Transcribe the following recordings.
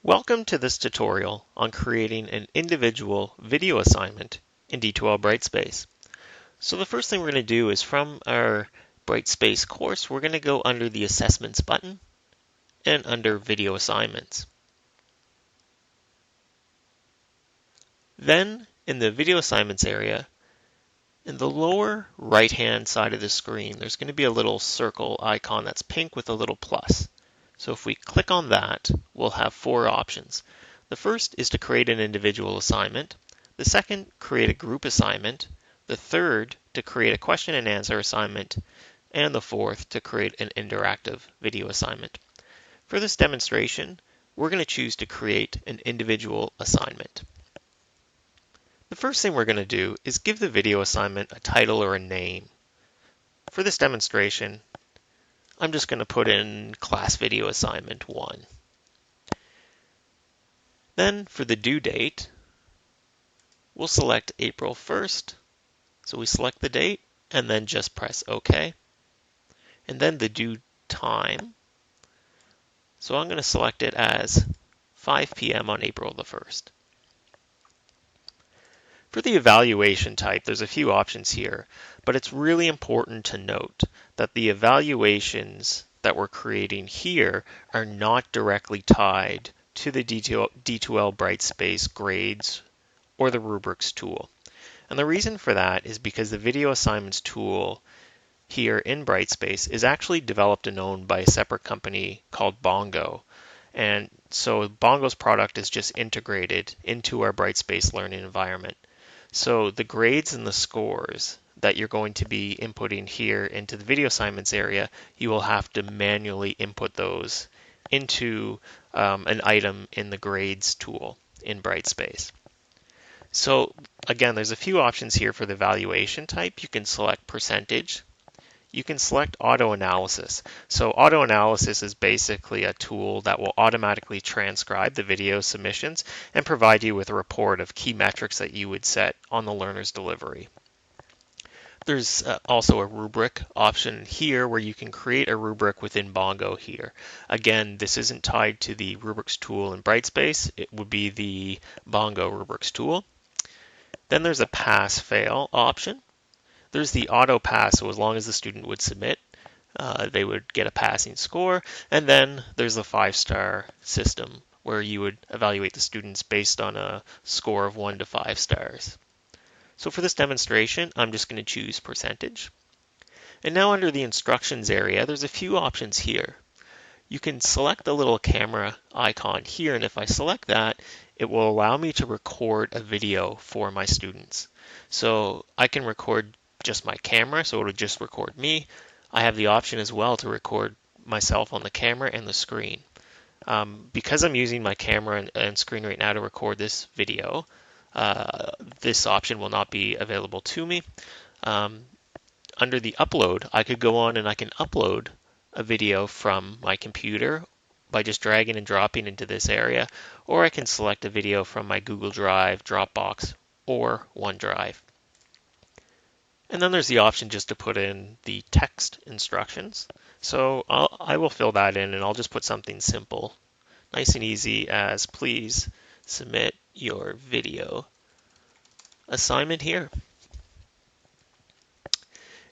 Welcome to this tutorial on creating an individual video assignment in D2L Brightspace. So the first thing we're going to do is from our Brightspace course, we're going to go under the Assessments button and under Video Assignments. Then in the Video Assignments area, in the lower right-hand side of the screen, there's going to be a little circle icon that's pink with a little plus. So if we click on that, we'll have four options. The first is to create an individual assignment. The second, create a group assignment. The third, to create a question and answer assignment. And the fourth, to create an interactive video assignment. For this demonstration, we're going to choose to create an individual assignment. The first thing we're going to do is give the video assignment a title or a name. For this demonstration, I'm just going to put in Class Video Assignment 1. Then for the due date, we'll select April 1st. So we select the date and then just press OK. And then the due time. So I'm going to select it as 5 p.m. on April the 1st. For the evaluation type, there's a few options here, but it's really important to note that the evaluations that we're creating here are not directly tied to the D2L Brightspace grades or the rubrics tool. And the reason for that is because the video assignments tool here in Brightspace is actually developed and owned by a separate company called Bongo. And so Bongo's product is just integrated into our Brightspace learning environment. So the grades and the scores that you're going to be inputting here into the video assignments area, you will have to manually input those into an item in the grades tool in Brightspace. So again, there's a few options here for the evaluation type. You can select percentage. You can select auto analysis. So auto analysis is basically a tool that will automatically transcribe the video submissions and provide you with a report of key metrics that you would set on the learner's delivery. There's also a rubric option here where you can create a rubric within Bongo here. Again, this isn't tied to the rubrics tool in Brightspace. It would be the Bongo rubrics tool. Then there's a pass-fail option. There's the auto pass, so as long as the student would submit, they would get a passing score. And then there's the 5-star system where you would evaluate the students based on a score of 1 to 5 stars. So for this demonstration, I'm just going to choose percentage. And now under the instructions area, there's a few options here. You can select the little camera icon here, and if I select that, it will allow me to record a video for my students. So I can record just my camera, so it'll just record me. I have the option as well to record myself on the camera and the screen. Because I'm using my camera and screen right now to record this video, this option will not be available to me. Under the upload, I could go on and I can upload a video from my computer by just dragging and dropping into this area, or I can select a video from my Google Drive, Dropbox, or OneDrive. And then there's the option just to put in the text instructions. So I will fill that in and I'll just put something simple, nice and easy as please submit your video assignment here.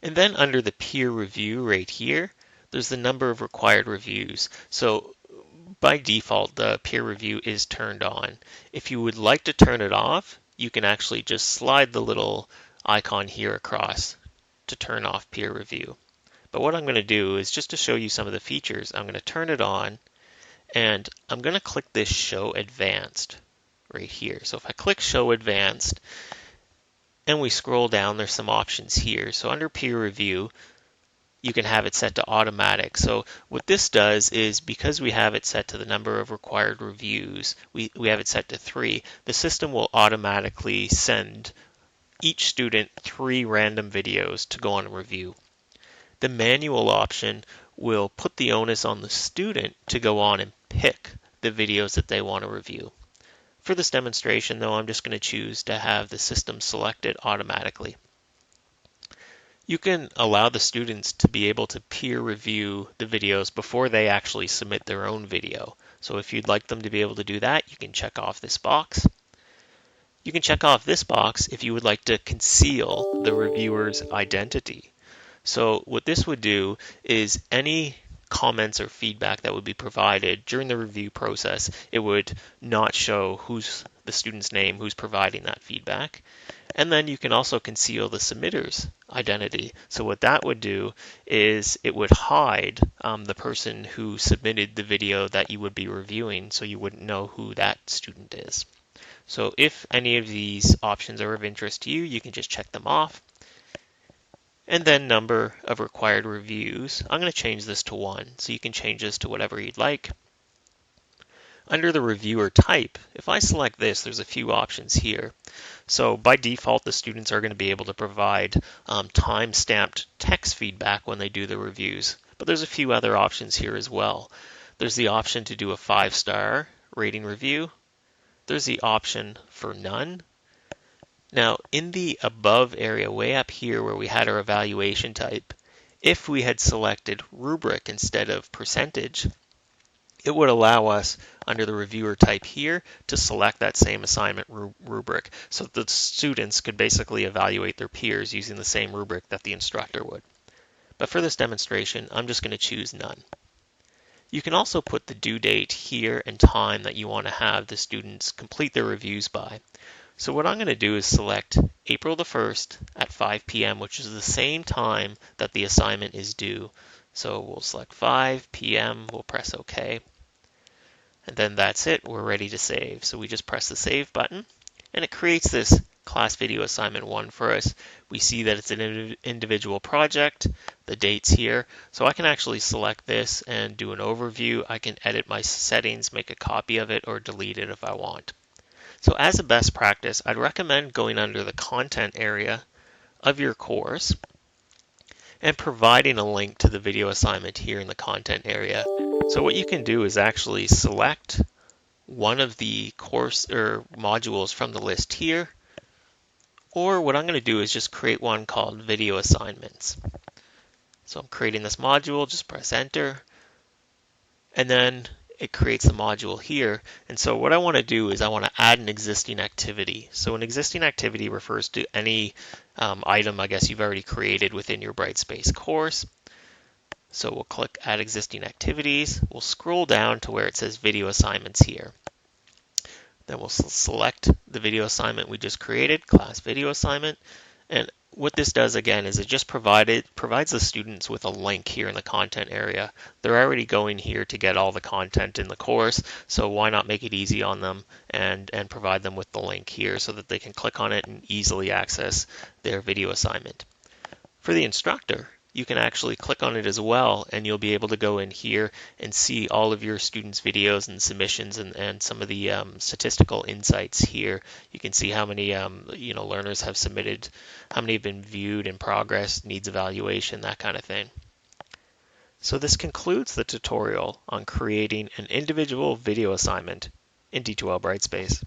And then under the peer review right here, there's the number of required reviews. So by default, the peer review is turned on. If you would like to turn it off, you can actually just slide the little icon here across to turn off peer review. But what I'm going to do is just to show you some of the features, I'm going to turn it on and I'm going to click this Show Advanced right here. So if I click Show Advanced and we scroll down, there's some options here. So under peer review, you can have it set to automatic. So what this does is because we have it set to the number of required reviews, we have it set to 3, the system will automatically send each student 3 random videos to go on a review. The manual option will put the onus on the student to go on and pick the videos that they want to review. For this demonstration, though, I'm just going to choose to have the system selected automatically. You can allow the students to be able to peer review the videos before they actually submit their own video. So if you'd like them to be able to do that, you can check off this box. You can check off this box if you would like to conceal the reviewer's identity. So what this would do is any comments or feedback that would be provided during the review process, it would not show who's the student's name who's providing that feedback. And then you can also conceal the submitter's identity. So what that would do is it would hide the person who submitted the video that you would be reviewing, so you wouldn't know who that student is. So if any of these options are of interest to you, you can just check them off. And then number of required reviews. I'm going to change this to 1, so you can change this to whatever you'd like. Under the reviewer type, if I select this, there's a few options here. So by default, the students are going to be able to provide time-stamped text feedback when they do the reviews. But there's a few other options here as well. There's the option to do a 5-star rating review. There's the option for none. Now, in the above area, way up here where we had our evaluation type, if we had selected rubric instead of percentage, it would allow us, under the reviewer type here, to select that same assignment rubric, so that the students could basically evaluate their peers using the same rubric that the instructor would. But for this demonstration, I'm just going to choose none. You can also put the due date here and time that you want to have the students complete their reviews by. So what I'm going to do is select April the 1st at 5 p.m., which is the same time that the assignment is due. So we'll select 5 p.m., we'll press OK. And then that's it, we're ready to save. So we just press the Save button, and it creates this class video assignment 1 for us. We see that it's an individual project, the dates here. So I can actually select this and do an overview. I can edit my settings, make a copy of it, or delete it if I want. So as a best practice, I'd recommend going under the content area of your course and providing a link to the video assignment here in the content area. So what you can do is actually select one of the course or modules from the list here, or what I'm going to do is just create one called video assignments. So I'm creating this module, just press enter, and then it creates the module here. And so what I want to do is I want to add an existing activity. So an existing activity refers to any item, I guess, you've already created within your Brightspace course. So we'll click Add Existing Activities. We'll scroll down to where it says Video Assignments here. Then we'll select the video assignment we just created, Class Video Assignment. And what this does again is it just provides the students with a link here in the content area. They're already going here to get all the content in the course, so why not make it easy on them and provide them with the link here so that they can click on it and easily access their video assignment. For the instructor, you can actually click on it as well, and you'll be able to go in here and see all of your students' videos and submissions and some of the statistical insights here. You can see how many learners have submitted, how many have been viewed in progress, needs evaluation, that kind of thing. So this concludes the tutorial on creating an individual video assignment in D2L Brightspace.